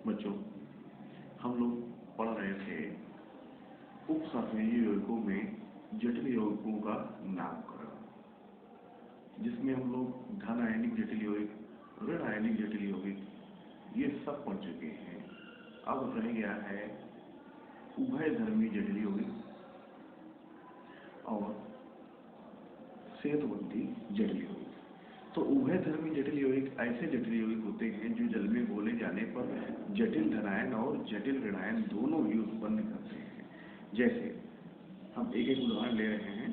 बच्चों, हम लोग पढ़ रहे थे उपसहसहयोगी यौगिकों में जटिल यौगिकों का नामकरण, जिसमें हम लोग धन आयनिक जटिल यौगिक, ऋण आयनिक जटिल यौगिक ये सब पढ़ चुके हैं। अब रह गया है उभयधर्मी जटिल यौगिक और सेतुबंधी जटिल यौगिक। तो उभयधर्मी जटिल यौगिक ऐसे जटिल यौगिक होते हैं जो जल में घोले जाने पर जटिल धनायन और जटिल ऋणायन दोनों ही उत्पन्न करते हैं। जैसे हम एक एक उदाहरण ले रहे हैं।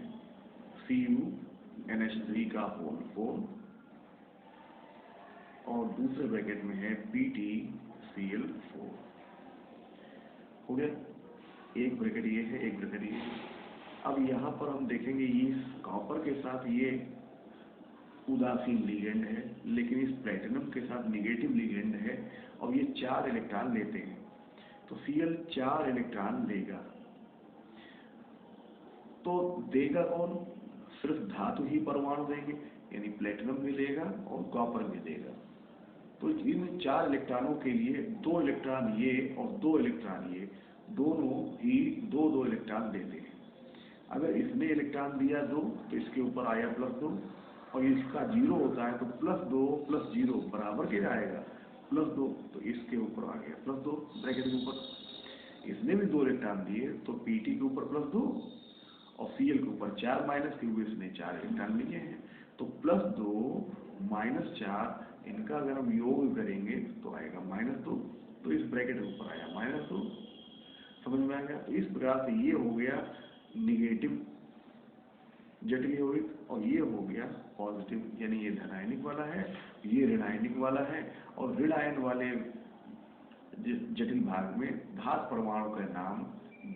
CuNH3 का होल 4 और दूसरे ब्रैकेट में है PtCl4। हो गया, एक ब्रैकेट ये है, एक ब्रैकेट ये है। अब यहाँ पर हम देखेंगे इस कॉपर के साथ ये उदासीन लिगेंड है, लेकिन इस प्लेटिनम के साथ निगेटिव लिगेंड है और ये 4 इलेक्ट्रॉन लेते हैं। तो Cl 4 इलेक्ट्रॉन लेगा। तो देगा कौन? सिर्फ धातु ही परमाणु देंगे, यानी प्लेटिनम भी लेगा और कॉपर भी देगा। तो इन 4 इलेक्ट्रॉनों के लिए 2 इलेक्ट्रॉन ये और 2 इलेक्ट्रॉन ये, दोनों ही 2-2 इलेक्ट्रॉन देते हैं। अगर इसने इलेक्ट्रॉन दिया 2 तो इसके ऊपर आया +2 और इसका 0 होता है तो +2 + 0 बराबर क्या आएगा? +2। तो इसके ऊपर आ गया +2 ब्रैकेट के ऊपर। इसने भी 2 इलेक्ट्रॉन दिए तो Pt के ऊपर +2 और Cl के ऊपर 4 माइनस, क्योंकि इसने 4 इलेक्ट्रॉन लिए हैं। तो +2 - 4 इनका अगर हम योग करेंगे तो आएगा -2। तो इस ब्रैकेट के ऊपर आया -2। समझ में आ गया? तो इस प्रकार से ये हो गया निगेटिव जटिल यौगिक और ये हो गया पॉजिटिव, यानी ये धनायनिक वाला है, ये ऋणायनिक वाला है। और ऋण आयन वाले जटिल भाग में धातु परमाणु का नाम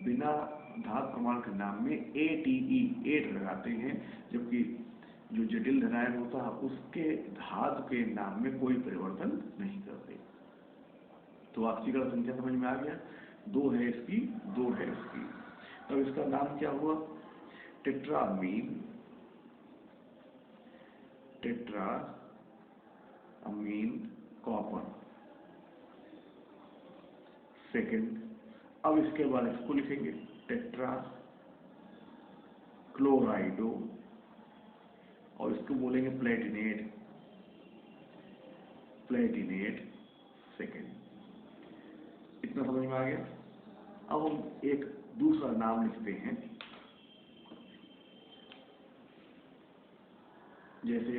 बिना धातु परमाणु के नाम में ATE 8 लगाते हैं, जबकि जो जटिल धनायन होता है उसके धातु के नाम में कोई परिवर्तन नहीं करते। तो ऑक्सीकरण संख्या समझ में आ गया? 2 है इसकी, 2 है इसकी। तब इसका नाम क्या हुआ? Tetrammine copper second. अब इसके बाद इसको लिखेंगे टेट्रा क्लोराइडो और इसको बोलेंगे प्लेटिनेट सेकंड। इतना समझ में आ गया? अब हम एक दूसरा नाम लिखते हैं, जैसे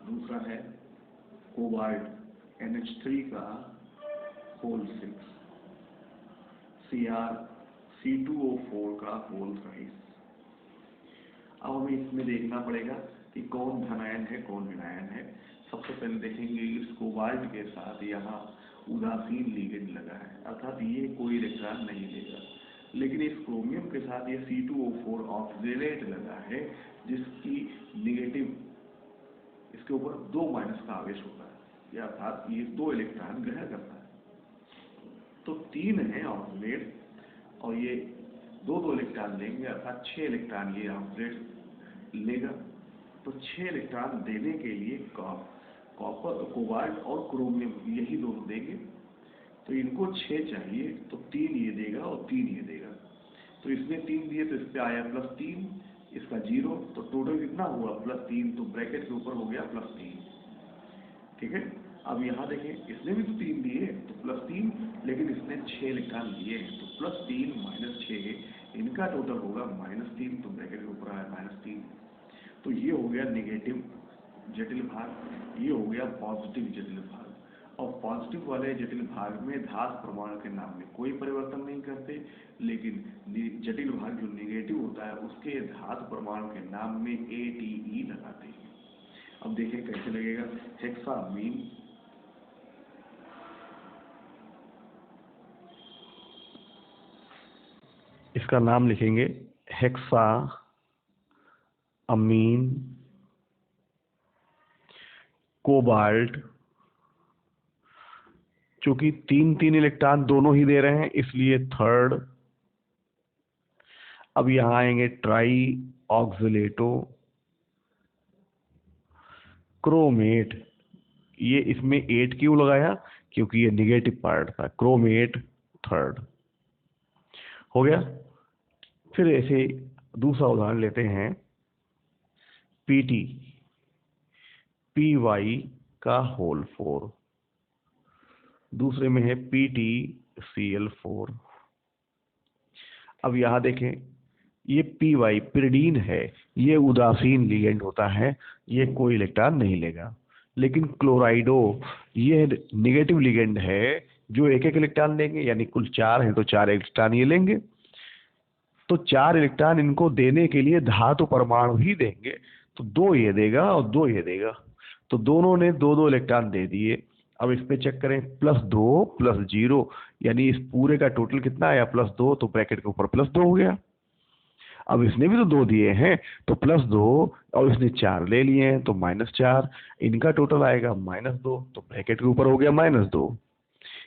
दूसरा है कोबाल्ट NH3 का होल 6, C2O4 का होल 5। अब हमें इसमें देखना पड़ेगा कि कौन धनायन है कौन ऋणायन है। सबसे पहले देखेंगे इस कोबाल्ट के साथ यहाँ उदासीन लिगेंड लगा है, अर्थात ये कोई इलेक्ट्रॉन नहीं लेगा। लेकिन इस क्रोमियम के साथ ये C2O4 ऑक्सीलेट लगा है, जिसकी निगेटिव इसके ऊपर 2 माइनस का आवेश होता है, अर्थात ये 2 इलेक्ट्रॉन ग्रहण करता है। तो 3 है ऑक्सीलेट और ये 2-2 इलेक्ट्रॉन लेंगे, अर्थात 6 इलेक्ट्रॉन ये ऑक्सीलेट लेगा। तो 6 इलेक्ट्रॉन देने के लिए कॉपर, कोबाल्ट और क्रोमियम यही दोनों देंगे। तो इनको 6 चाहिए तो 3 ये देगा और 3 ये देगा। तो इसने 3 दिए तो इस पे आया +3, इसका 0, तो टोटल कितना हुआ? +3। तो ब्रैकेट के ऊपर हो गया +3। ठीक है। अब यहाँ देखें, इसने भी तो 3 दिए तो +3, लेकिन इसने 6 इलेक्ट्रॉन दिए हैं तो +3 - 6 इनका टोटल होगा -3। तो ब्रैकेट के ऊपर आया -3। तो ये हो गया निगेटिव जटिल भाग, ये हो गया पॉजिटिव जटिल भाग। और पॉजिटिव वाले जटिल भाग में धातु परमाणु के नाम में कोई परिवर्तन नहीं करते, लेकिन जटिल भाग जो निगेटिव होता है उसके धातु परमाणु के नाम में ATE लगाते हैं। अब देखें कैसे लगेगा। हेक्सामीन इसका नाम लिखेंगे हेक्सामीन कोबाल्ट। चूंकि 3-3 इलेक्ट्रॉन दोनों ही दे रहे हैं इसलिए थर्ड। अब यहां आएंगे ट्राई ऑक्सिलेटो क्रोमेट। ये इसमें 8 क्यों लगाया? क्योंकि ये निगेटिव पार्ट था। क्रोमेट थर्ड हो गया। फिर ऐसे दूसरा उदाहरण लेते हैं, पीटी पी वाई का होल 4, दूसरे में है पीटी CL4। अब यहां देखें, ये पी वाई पिरिडीन है, ये उदासीन लिगेंड होता है, ये कोई इलेक्ट्रॉन नहीं लेगा। लेकिन क्लोराइडो ये निगेटिव लिगेंड है, जो एक एक इलेक्ट्रॉन लेंगे, यानी कुल 4 हैं तो 4 इलेक्ट्रॉन ये लेंगे। तो 4 इलेक्ट्रॉन इनको देने के लिए धातु परमाणु ही देंगे, तो 2 ये देगा और 2 ये देगा, तो दोनों ने 2-2 इलेक्ट्रॉन दे दिए। अब इस पे चेक करें, +2 +0, यानी इस पूरे का टोटल कितना आया, +2, तो ब्रैकेट के ऊपर +2 हो गया। अब इसने भी तो 2 दिए हैं, तो +2 और इसने 4 ले लिए हैं तो -4, इनका टोटल आएगा -2, तो ब्रैकेट के ऊपर हो गया -2।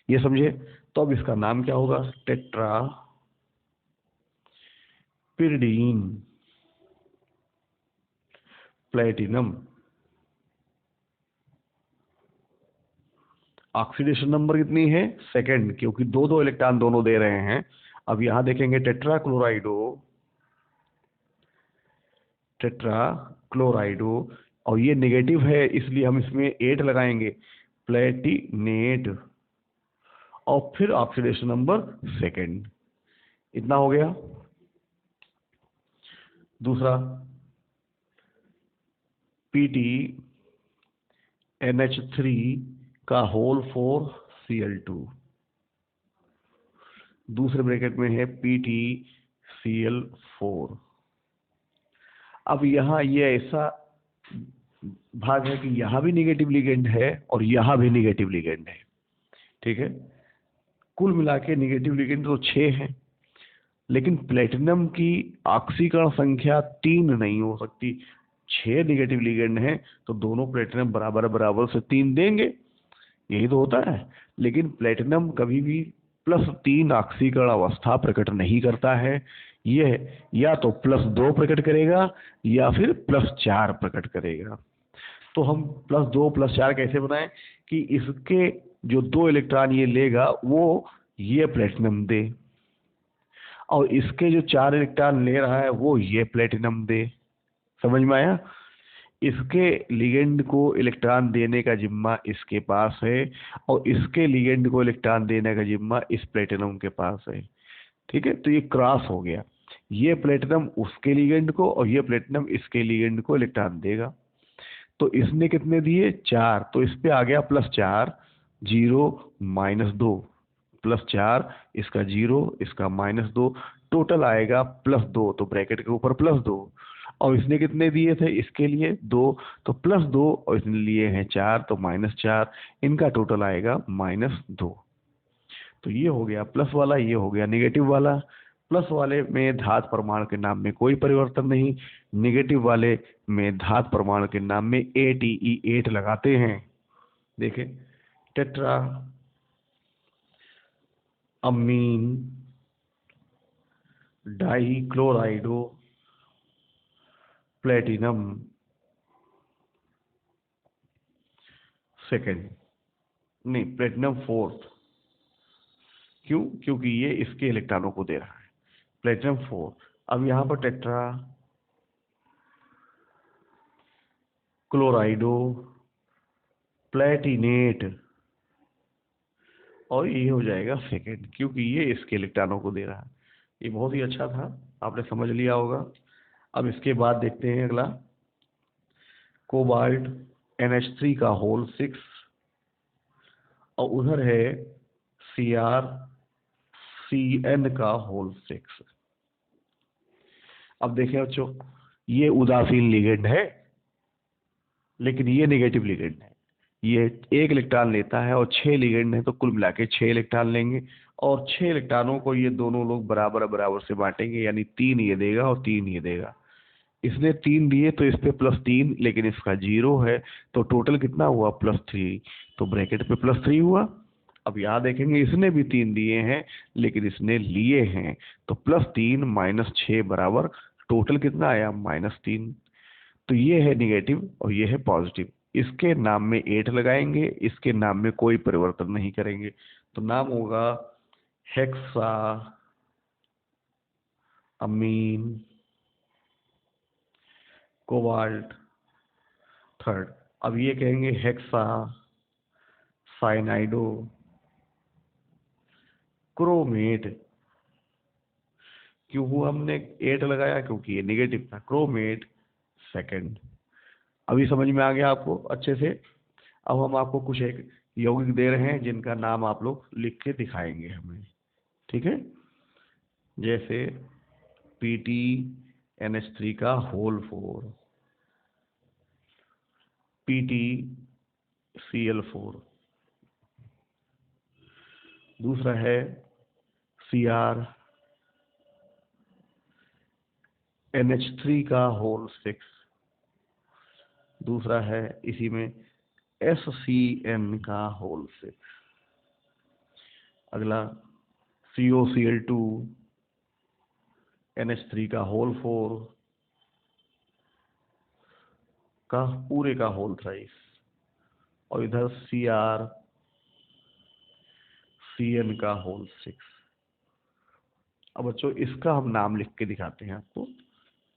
ये समझे? तो अब इसका नाम क्या होगा, tetra pyridine platinum. Oxidation number कितनी है, सेकंड, क्योंकि 2-2 इलेक्ट्रॉन दोनों दे रहे हैं। अब यहां देखेंगे टेट्रा क्लोराइडो, और ये नेगेटिव है इसलिए हम इसमें 8 लगाएंगे, प्लेटिनेट, और फिर ऑक्सीडेशन नंबर सेकंड। इतना हो गया। दूसरा पीटी NH3 का होल 4 Cl2, दूसरे ब्रैकेट में है PtCl4। अब यहाँ ये ऐसा भाग है कि यहाँ भी निगेटिव लिगेंड है और यहाँ भी निगेटिव लिगेंड है, ठीक है। कुल मिला के निगेटिव लिगेंड तो 6 हैं, लेकिन प्लेटिनम की ऑक्सीकरण संख्या 3 नहीं हो सकती। 6 निगेटिव लिगेंड हैं तो दोनों प्लेटिनम बराबर बराबर से 3 देंगे, यही तो होता है। लेकिन प्लेटिनम कभी भी +3 ऑक्सीकरण अवस्था प्रकट नहीं करता है, यह या तो +2 प्रकट करेगा या फिर +4 प्रकट करेगा। तो हम +2 +4 कैसे बनाएं कि इसके जो 2 इलेक्ट्रॉन ये लेगा वो ये प्लेटिनम दे, और इसके जो 4 इलेक्ट्रॉन ले रहा है वो ये प्लेटिनम दे। समझ में आया? इसके लिगेंड को इलेक्ट्रॉन देने का जिम्मा इसके पास है, और इसके लिगेंड को इलेक्ट्रॉन देने का जिम्मा इस प्लेटिनम के पास है, ठीक है। तो ये क्रॉस हो गया, ये प्लेटिनम उसके लिगेंड को और ये प्लेटिनम इसके लिगेंड को इलेक्ट्रॉन देगा। तो इसने कितने दिए, 4, तो इस पे आ गया +4, 0 -2, +4, इसका 0, इसका -2, टोटल आएगा +2, तो ब्रैकेट के ऊपर +2। और इसने कितने दिए थे इसके लिए, 2, तो +2 और इसने लिए हैं 4, तो -4, इनका टोटल आएगा -2। तो ये हो गया प्लस वाला, ये हो गया निगेटिव वाला। प्लस वाले में धातु परमाणु के नाम में कोई परिवर्तन नहीं, निगेटिव वाले में धातु परमाणु के नाम में ATE8 लगाते हैं। देखें, टेट्रा अमीन डाइक्लोराइडो प्लेटिनम सेकेंड, नहीं प्लेटिनम फोर्थ। क्यों? क्योंकि ये इसके इलेक्ट्रॉनों को दे रहा है, प्लेटिनम 4। अब यहां पर टेट्रा क्लोराइडो प्लेटिनेट, और ये हो जाएगा सेकेंड, क्योंकि ये इसके इलेक्ट्रॉनों को दे रहा है। ये बहुत ही अच्छा था, आपने समझ लिया होगा। अब इसके बाद देखते हैं अगला, कोबाल्ट NH3 का होल 6, और उधर है CrCN का होल 6। अब देखें बच्चों, ये उदासीन लिगेंड है, लेकिन ये नेगेटिव लिगेंड है। ये 1 इलेक्ट्रॉन लेता है और 6 लिगेंड है, तो कुल मिला के 6 इलेक्ट्रॉन लेंगे, और 6 इलेक्ट्रॉनों को ये दोनों लोग बराबर बराबर से बांटेंगे, यानी 3 ये देगा और 3 ये देगा। इसने 3 दिए तो इस पे +3, लेकिन इसका 0 है, तो टोटल कितना हुआ, +3, तो ब्रैकेट पे +3 हुआ। अब यहाँ देखेंगे, इसने भी 3 दिए हैं लेकिन इसने लिए हैं, तो +3 -6 बराबर टोटल कितना आया, -3। तो ये है निगेटिव और ये है पॉजिटिव। इसके नाम में 8 लगाएंगे, इसके नाम में कोई परिवर्तन नहीं करेंगे। तो नाम होगा हेक्सा अमीन कोबाल्ट थर्ड। अब ये कहेंगे हेक्सा साइनाइडो क्रोमेट। क्यों हुआ हमने 8 लगाया? क्योंकि ये नेगेटिव था। Chromate second. अभी समझ में आ गया आपको अच्छे से? अब हम आपको कुछ एक यौगिक दे रहे हैं जिनका नाम आप लोग लिख के दिखाएंगे हमें, ठीक है? जैसे PTNH3 का होल 4, PTCl4, दूसरा है CrNH3 का होल 6, दूसरा है इसी में SCN का होल 6, अगला COCl2 NH3 का होल 4 का पूरे का होल 23, और इधर CrCN का होल 6। अब बच्चों इसका हम नाम लिख के दिखाते हैं आपको,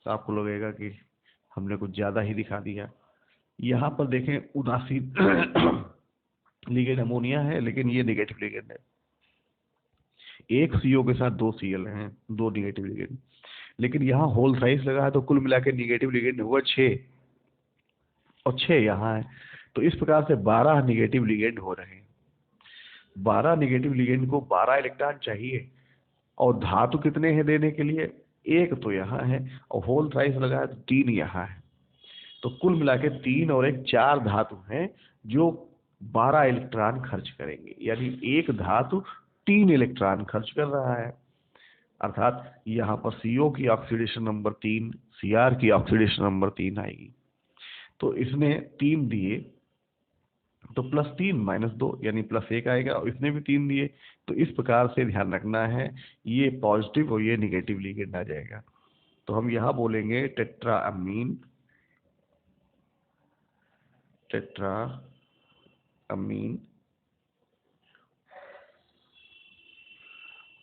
तो आपको लगेगा कि हमने कुछ ज्यादा ही दिखा दिया। यहाँ पर देखें उदासीन लिगेंड अमोनिया है, लेकिन ये नेगेटिव लिगेंड है। एक CO के साथ 2 Cl हैं, 2 नेगेटिव लिगेंड। लेकिन यहाँ होल साइज लगा है तो कुल मिला के नेगेटिव लिगेंड हुआ 6, और 6 यहाँ है। तो इस प्रकार से 12 नेगेटिव लिगेंड हो रहे हैं। 12 नेगेटिव लिगेंड को 12 इलेक्ट्रॉन चाहिए, और धातु कितने हैं देने के लिए? एक तो यहाँ है, और होल साइज लगा है तो 3 यहाँ है। तो कुल मिला के 3 और 1 4 धातु हैं जो 12 इलेक्ट्रॉन खर्च करेंगे, यानी एक धातु 3 इलेक्ट्रॉन खर्च कर रहा है। अर्थात यहाँ पर CO की ऑक्सीडेशन नंबर 3, Cr की ऑक्सीडेशन नंबर 3 आएगी। तो इसने 3 दिए तो +3 -2 यानी +1 आएगा, और इसने भी 3 दिए। तो इस प्रकार से ध्यान रखना है, ये पॉजिटिव और ये निगेटिव लिगेंड आ जाएगा। तो हम यहाँ बोलेंगे टेट्रा अमीन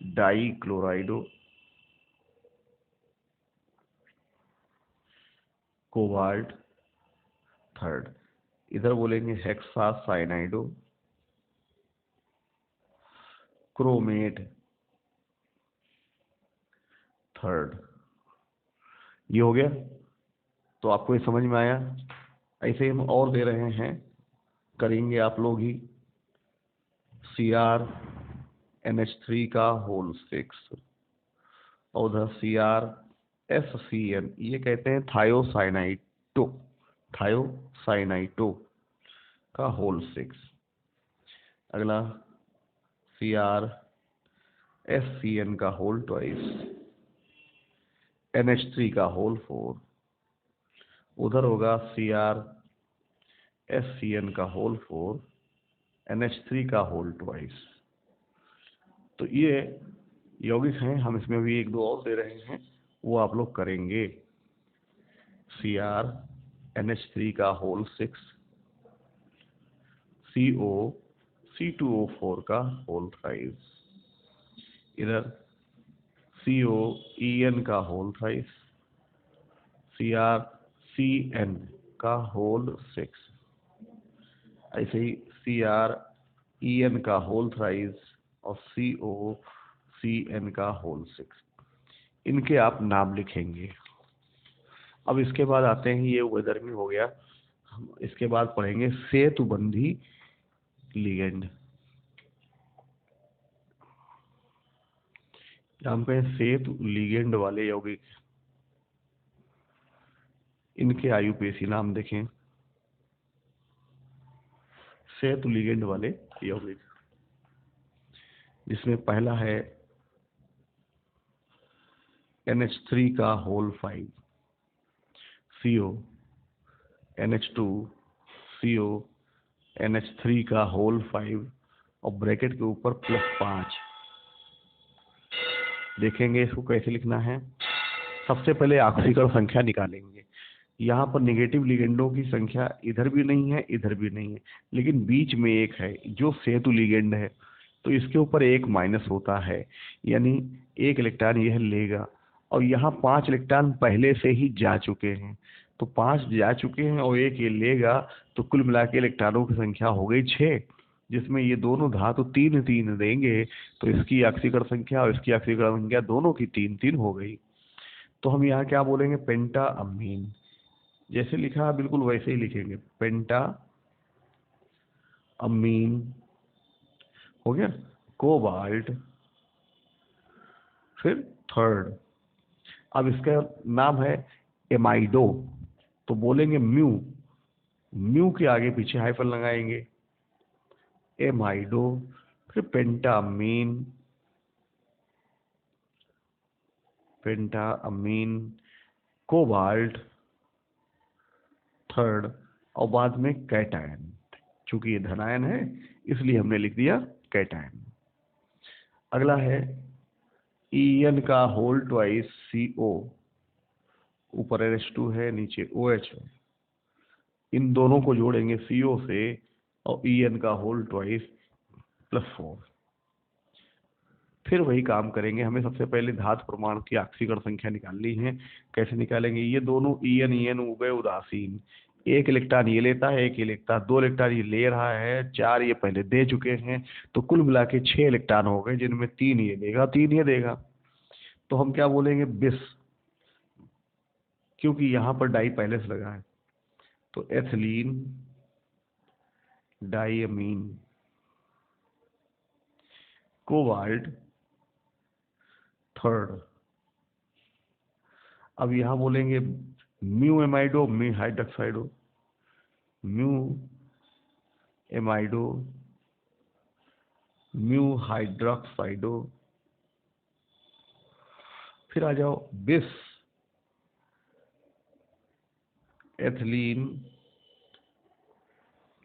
डाइक्लोराइडो कोबाल्ट थर्ड। इधर बोलेंगे हेक्सा साइनाइडो क्रोमेट थर्ड। ये हो गया। तो आपको ये समझ में आया? ऐसे हम और दे रहे हैं, करेंगे आप लोग ही। CrNH3 का होल 6, और उधर CrSCN, ये कहते हैं थायोसाइनाइटो का होल 6। अगला CrSCN का होल 2, NH3 का होल 4, उधर होगा CrSCN का होल 4, NH3 का होल 2। तो ये यौगिक हैं, हम इसमें भी 1-2 और दे रहे हैं, वो आप लोग करेंगे। CrNH3 का होल 6, C2O4 का होल 5, इधर COEN का होल 5, CrCN का होल 6, ऐसे ही CrEN का होल 5 और COCN का होल 6। इनके आप नाम लिखेंगे। अब इसके बाद आते हैं, ये उभयधर्मी हो गया। हम इसके बाद पढ़ेंगे सेतुबंधी लिगेंड। हम पे सेतु लिगेंड वाले यौगिक, इनके आयुपेशी नाम देखें। सेतु लिगेंड वाले यौगिक, जिसमें पहला है NH3 का whole 5, CO NH2 CO NH3 का होल 5, और ब्रैकेट के ऊपर +5। देखेंगे इसको कैसे लिखना है। सबसे पहले ऑक्सीकरण संख्या निकालेंगे। यहाँ पर नेगेटिव लिगेंडों की संख्या इधर भी नहीं है, इधर भी नहीं है, लेकिन बीच में एक है जो सेतु लिगेंड है, तो इसके ऊपर एक माइनस होता है, यानी एक इलेक्ट्रॉन यह लेगा। और यहाँ 5 इलेक्ट्रॉन पहले से ही जा चुके हैं, तो 5 जा चुके हैं और एक ये लेगा, तो कुल मिला के इलेक्ट्रॉनों की संख्या हो गई 6, जिसमें ये दोनों धातु 3 3 देंगे, तो इसकी ऑक्सीकरण संख्या और इसकी ऑक्सीकरण संख्या दोनों की 3 3 हो गई। तो हम यहाँ क्या बोलेंगे, पेंटा अमीन। जैसे लिखा है बिल्कुल वैसे ही लिखेंगे, पेंटा अमीन हो गया। कोबाल्ट, फिर थर्ड। अब इसका नाम है एमाइडो, तो बोलेंगे म्यू, म्यू के आगे पीछे हाइफन लगाएंगे, एमाइडो, फिर पेंटामीन, पेंटामीन, कोबाल्ट, थर्ड, और बाद में कैटायन। चूंकि ये धनायन है इसलिए हमने लिख दिया कैटायन। अगला है En का होल ट्वाइस CO, ऊपर NH2 है, नीचे OH है, इन दोनों को जोड़ेंगे CO से, और En का होल ट्वाइस +4। फिर वही काम करेंगे, हमें सबसे पहले धातु परमाणु की ऑक्सीकरण संख्या निकालनी है। कैसे निकालेंगे, ये दोनों En हो गए उदासीन, एक इलेक्ट्रॉन ये लेता है, एक ये लेता है, 2 इलेक्ट्रॉन ये ले रहा है, 4 ये पहले दे चुके हैं, तो कुल मिला के 6 इलेक्ट्रॉन हो गए, जिनमें 3 ये देगा, 3 ये देगा। तो हम क्या बोलेंगे, बिस, क्योंकि यहाँ पर डाई पहले से लगा है, तो एथिलीन डाइअमीन, कोबाल्ट थर्ड। अब यहाँ बोलेंगे mu amido, mu हाइड्रोक्साइडो, mu amido, mu हाइड्रोक्साइडो, फिर आ जाओ बिस, एथिलीन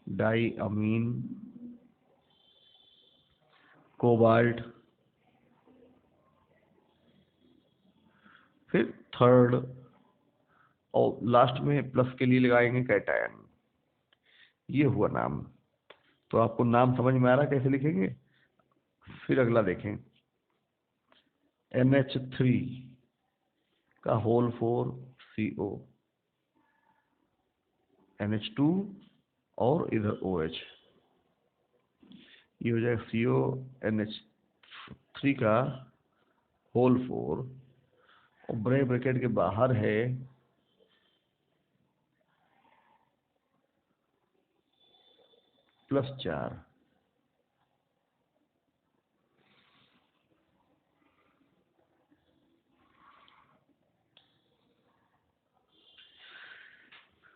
डाइअमीन, कोबाल्ट, फिर थर्ड, और लास्ट में प्लस के लिए लगाएंगे कैटायन। ये हुआ नाम। तो आपको नाम समझ में आ रहा है कैसे लिखेंगे। फिर अगला देखें, NH3 का होल 4 CO, NH2 और इधर OH, ये हो जाएगा CO NH3 का होल 4, और ब्रैकेट के बाहर है +4।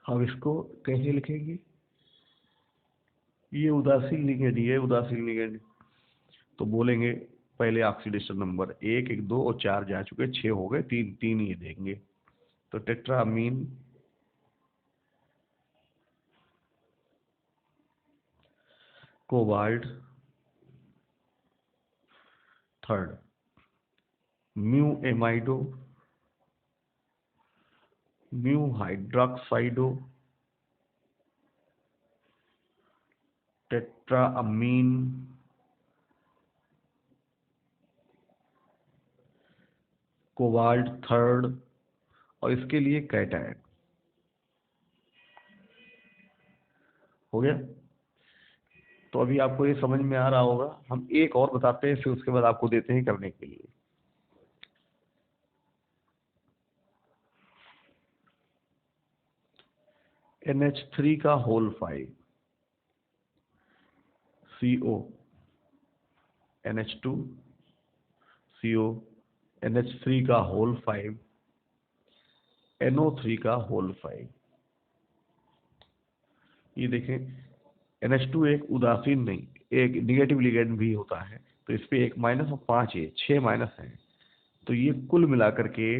अब इसको कैसे लिखेंगे, ये उदासीन लिगेंड, ये उदासीन लिगेंड, तो बोलेंगे पहले ऑक्सीडेशन नंबर 1 1 2 और 4 जा चुके, 6 हो गए, 3 3 ये देंगे, तो tetraammine, cobalt third, mu amido, mu hydroxido, tetraammine, cobalt third, और इसके लिए कैटायन। हो गया। तो अभी आपको ये समझ में आ रहा होगा। हम एक और बताते हैं, फिर उसके बाद आपको देते हैं करने के लिए। NH3 का whole 5 CO, NH2 CO, NH3 का होल 5, NO3 का होल 5। ये देखें, NH2 एक उदासीन नहीं, एक निगेटिव लिगेंड भी होता है, तो इस पे 1 माइनस और 5 है, 6 माइनस है, तो ये कुल मिलाकर के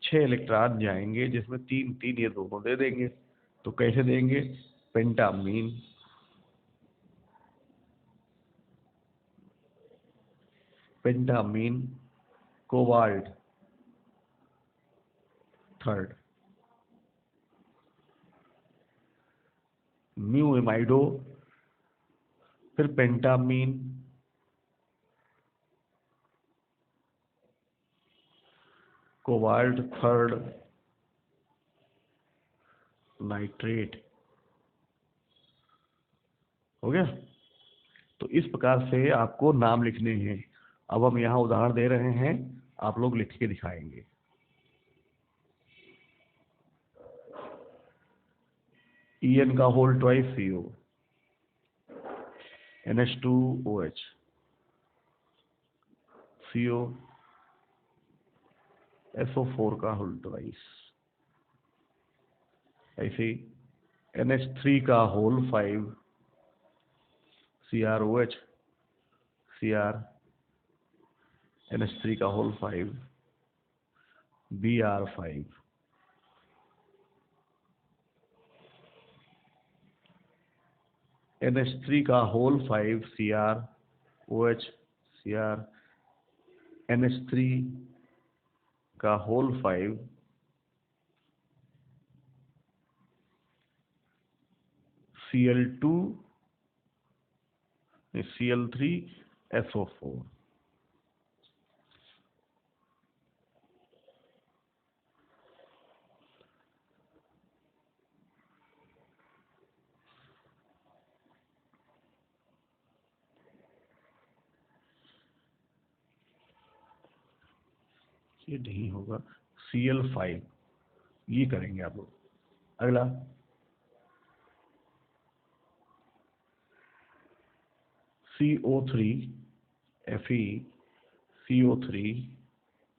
6 इलेक्ट्रॉन जाएंगे, जिसमें 3 3 ये दोनों दे देंगे। तो कैसे देंगे, पेंटामीन, पेंटामीन, कोबाल्ट थर्ड, म्यू एमाइडो, फिर पेंटामीन, कोबाल्ट थर्ड नाइट्रेट। हो गया। तो इस प्रकार से आपको नाम लिखने हैं। अब हम यहाँ उदाहरण दे रहे हैं, आप लोग लिख के दिखाएंगे। EN का whole twice CO, NH2OH, CO, SO4 का होल ट्वाइस, ऐसे ही NH3 का होल 5, CrOH, Cr, NH3 का होल 5, Br5, NH3 का होल 5, CrOH, Cr, NH3 का होल 5, Cl2, Cl3, SO4। ये नहीं होगा, Cl5, ये करेंगे आप लोग। अगला CO3, Fe, CO3,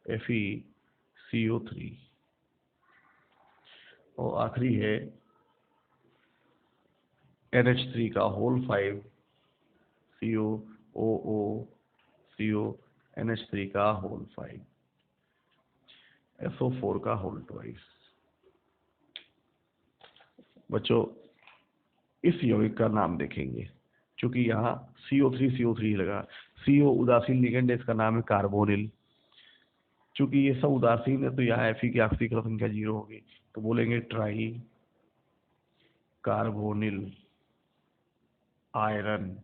Fe, CO3, और आखिरी है NH3 का होल 5, COOO, CO, NH3 का होल 5, SO4 का होल ट्वाइस। बच्चों, इस यौगिक का नाम देखेंगे, क्योंकि यहाँ CO3 लगा। CO उदासीन लिगेंड है, इसका नाम है कार्बोनिल। चूंकि ये सब उदासीन है तो यहाँ Fe की ऑक्सीकरण संख्या 0 होगी, तो बोलेंगे try carbonyl iron.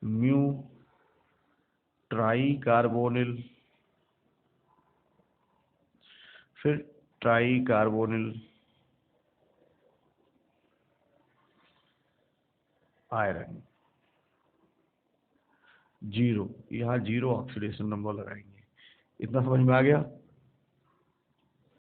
Mu try carbonyl, फिर ट्राई कार्बोनिल आयरन 0, यहाँ 0 ऑक्सीडेशन नंबर लगाएंगे। इतना समझ में आ गया?